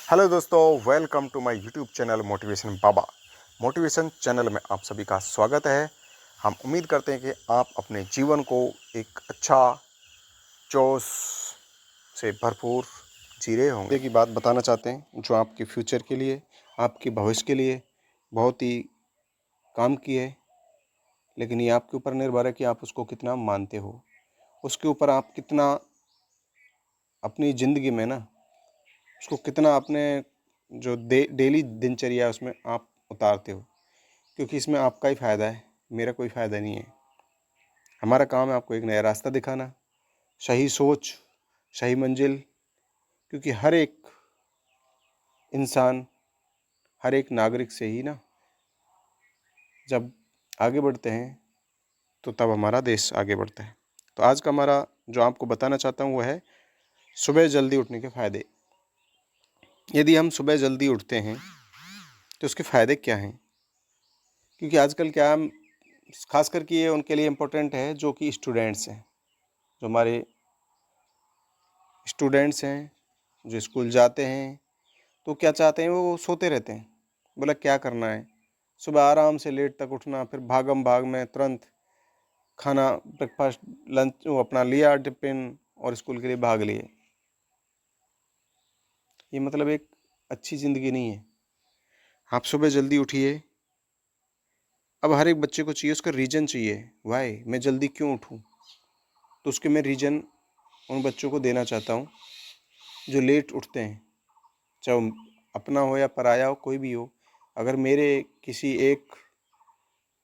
Hello दोस्तों, welcome to my YouTube channel motivation Baba. Motivation channel में आप सभी का स्वागत है। हम उम्मीद करते हैं कि आप अपने जीवन को एक अच्छा जोश से भरपूर जी रहे होंगे। की बात बताना चाहते हैं जो आपके फ्यूचर के लिए, आपके भविष्य के लिए बहुत ही काम की है, लेकिन ये आपके ऊपर निर्भर है कि आप उसको कितना मानते हो। उसके ऊपर आप कितना अपनी ज़िंदगी में ना उसको कितना अपने जो डेली दिनचर्या है उसमें आप उतारते हो, क्योंकि इसमें आपका ही फ़ायदा है, मेरा कोई फ़ायदा नहीं है। हमारा काम है आपको एक नया रास्ता दिखाना, सही सोच, सही मंजिल। क्योंकि हर एक इंसान, हर एक नागरिक से ही ना जब आगे बढ़ते हैं तो तब हमारा देश आगे बढ़ता है। तो आज का हमारा जो आपको बताना चाहता हूँ वो है सुबह जल्दी उठने के फ़ायदे। यदि हम सुबह जल्दी उठते हैं तो उसके फ़ायदे क्या हैं? क्योंकि आजकल क्या हम खास करके ये उनके लिए इम्पोर्टेंट है जो कि स्टूडेंट्स हैं, जो हमारे स्टूडेंट्स हैं, जो स्कूल जाते हैं। तो क्या चाहते हैं, वो सोते रहते हैं। बोला क्या करना है, सुबह आराम से लेट तक उठना, फिर भागम भाग में तुरंत खाना, ब्रेकफास्ट, लंच वो अपना लिया टिफिन और स्कूल के लिए भाग लिए। ये मतलब एक अच्छी ज़िंदगी नहीं है। आप सुबह जल्दी उठिए। अब हर एक बच्चे को चाहिए, उसका रीज़न चाहिए, वाई मैं जल्दी क्यों उठूँ। तो उसके मैं रीज़न उन बच्चों को देना चाहता हूँ जो लेट उठते हैं, चाहे वो अपना हो या पराया हो, कोई भी हो। अगर मेरे किसी एक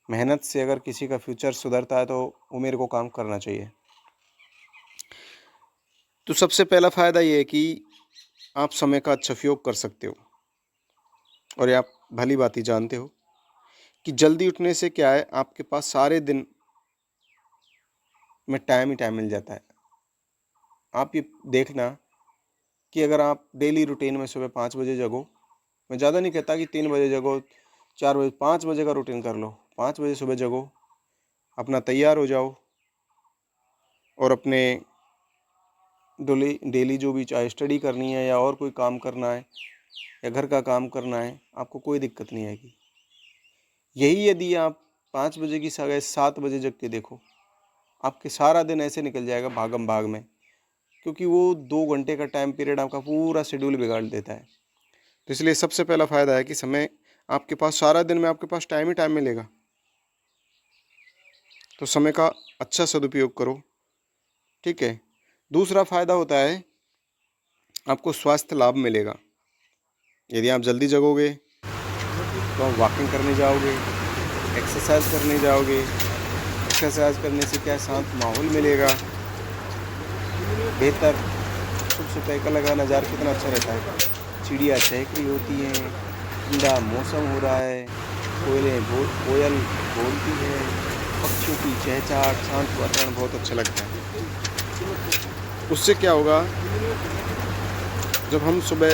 मेहनत से अगर किसी का फ्यूचर सुधरता है तो वो मेरे को काम करना चाहिए। तो सबसे पहला फ़ायदा ये है कि आप समय का अच्छा उपयोग कर सकते हो। और ये आप भली भांति जानते हो कि जल्दी उठने से क्या है, आपके पास सारे दिन में टाइम ही टाइम मिल जाता है। आप ये देखना कि अगर आप डेली रूटीन में सुबह 5 बजे जगो, मैं ज़्यादा नहीं कहता कि 3 बजे जगो, 4 बजे, 5 बजे का रूटीन कर लो। 5 बजे सुबह जगो, अपना तैयार हो जाओ और अपने डेली जो भी, चाहे स्टडी करनी है या और कोई काम करना है या घर का काम करना है, आपको कोई दिक्कत नहीं आएगी। यही यदि आप 5 बजे की जगह 7 बजे जग के देखो, आपके सारा दिन ऐसे निकल जाएगा भागम भाग में, क्योंकि वो 2 घंटे का टाइम पीरियड आपका पूरा शेड्यूल बिगाड़ देता है। तो इसलिए सबसे पहला फ़ायदा है कि समय आपके पास, सारा दिन में आपके पास टाइम ही टाइम मिलेगा। तो समय का अच्छा सदुपयोग करो, ठीक है। दूसरा फ़ायदा होता है आपको स्वास्थ्य लाभ मिलेगा। यदि आप जल्दी जगोगे तो आप वॉकिंग करने जाओगे, एक्सरसाइज करने जाओगे। एक्सरसाइज करने से क्या, शांत माहौल मिलेगा, बेहतर। सुबह का लगा नज़ारा कितना अच्छा रहता है, चिड़िया चहक रही होती हैं, ठंडा मौसम हो रहा है, कोयल बोलती है, पक्षियों की चहचहाट, शांत वातावरण बहुत अच्छा लगता है। उससे क्या होगा, जब हम सुबह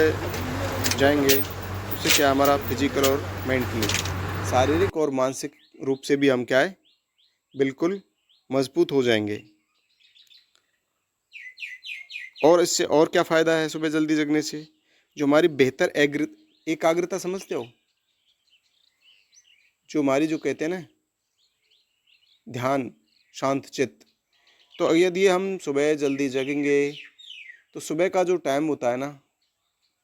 जाएंगे उससे क्या, हमारा फिजिकल और मेंटली, शारीरिक और मानसिक रूप से भी हम क्या है, बिल्कुल मजबूत हो जाएंगे। और इससे और क्या फ़ायदा है सुबह जल्दी जगने से, जो हमारी बेहतर एकाग्रता, समझते हो, जो हमारी, जो कहते हैं ना ध्यान, शांत चित्त। तो यदि हम सुबह जल्दी जगेंगे तो सुबह का जो टाइम होता है ना,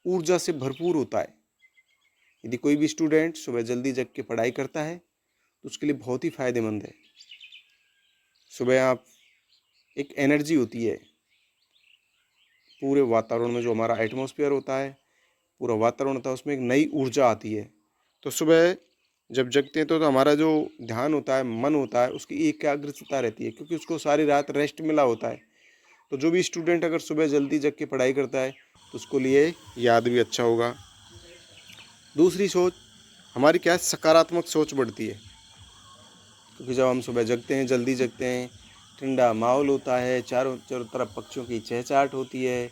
ऊर्जा से भरपूर होता है। यदि कोई भी स्टूडेंट सुबह जल्दी जग के पढ़ाई करता है तो उसके लिए बहुत ही फ़ायदेमंद है। सुबह आप, एक एनर्जी होती है पूरे वातावरण में, जो हमारा एटमॉस्फेयर होता है, पूरा वातावरण होता है, उसमें एक नई ऊर्जा आती है। तो सुबह जब जगते हैं तो हमारा जो ध्यान होता है, मन होता है, उसकी एकाग्रता रहती है, क्योंकि उसको सारी रात रेस्ट मिला होता है। तो जो भी स्टूडेंट अगर सुबह जल्दी जग के पढ़ाई करता है तो उसको लिए याद भी अच्छा होगा। दूसरी सोच हमारी क्या है, सकारात्मक सोच बढ़ती है। क्योंकि जब हम सुबह जगते हैं, जल्दी जगते हैं, ठंडा माहौल होता है, चारों चारों तरफ पक्षियों की चहचहाट होती है,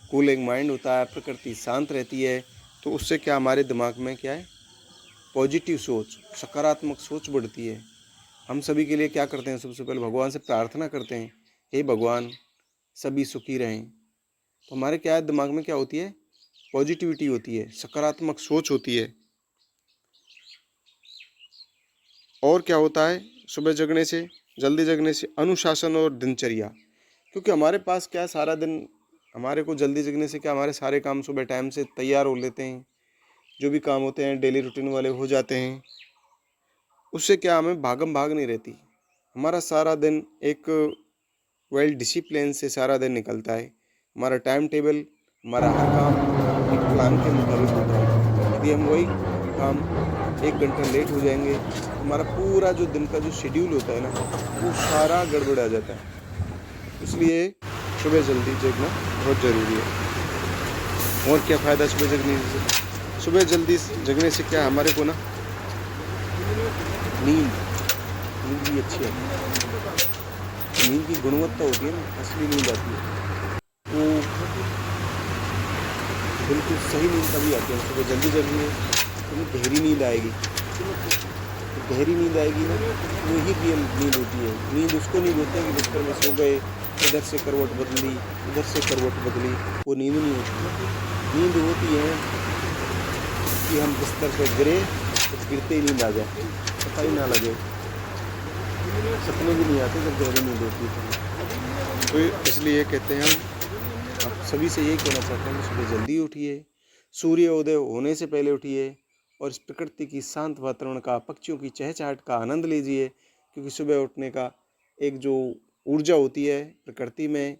कूलिंग माइंड होता है, प्रकृति शांत रहती है। तो उससे क्या, हमारे दिमाग में क्या है, पॉजिटिव सोच, सकारात्मक सोच बढ़ती है। हम सभी के लिए क्या करते हैं, सबसे पहले भगवान से प्रार्थना करते हैं, हे भगवान सभी सुखी रहें। तो हमारे क्या है, दिमाग में क्या होती है, पॉजिटिविटी होती है, सकारात्मक सोच होती है। और क्या होता है सुबह जगने से, जल्दी जगने से? अनुशासन और दिनचर्या। क्योंकि हमारे पास क्या सारा दिन, हमारे को जल्दी जगने से क्या हमारे सारे काम सुबह टाइम से तैयार हो लेते हैं, जो भी काम होते हैं डेली रूटीन वाले हो जाते हैं। उससे क्या हमें भागम भाग नहीं रहती, हमारा सारा दिन एक वेल डिसिप्लिन से सारा दिन निकलता है। हमारा टाइम टेबल, हमारा हर काम एक प्लान के मुताबिक होता है। यदि हम वही काम 1 घंटा लेट हो जाएंगे तो हमारा पूरा जो दिन का जो शेड्यूल होता है ना, वो सारा गड़बड़ा जाता है। इसलिए सुबह जल्दी जगना बहुत ज़रूरी है। और क्या फ़ायदा सुबह जगने से? सुबह जल्दी जगने से क्या हमारे को ना नींद नींद भी अच्छी आती है। नींद की गुणवत्ता होती है ना, असली नींद आती है वो बिल्कुल सही नींद तभी आती है। सुबह जल्दी जगेंगे तो गहरी नींद आएगी। तो गहरी नींद आएगी ना, वो ही रियल नींद होती है। नींद उसको नहीं बोलते हैं कि बिस्तर में सो गए, इधर से करवट बदली, उधर से करवट बदली, वो नींद नहीं होती। नींद होती है कि हम बिस्तर पर गिरे तो गिरते ही नींद आ जाए, पता ही ना लगे, सपने भी नहीं आते जब गहरी नींद होती है। तो इसलिए कहते हैं हम आप सभी से यही कहना चाहते हैं कि सुबह जल्दी उठिए, सूर्योदय होने से पहले उठिए और इस प्रकृति की शांत वातावरण का, पक्षियों की चहचहाट का आनंद लीजिए। क्योंकि सुबह उठने का एक जो ऊर्जा होती है प्रकृति में,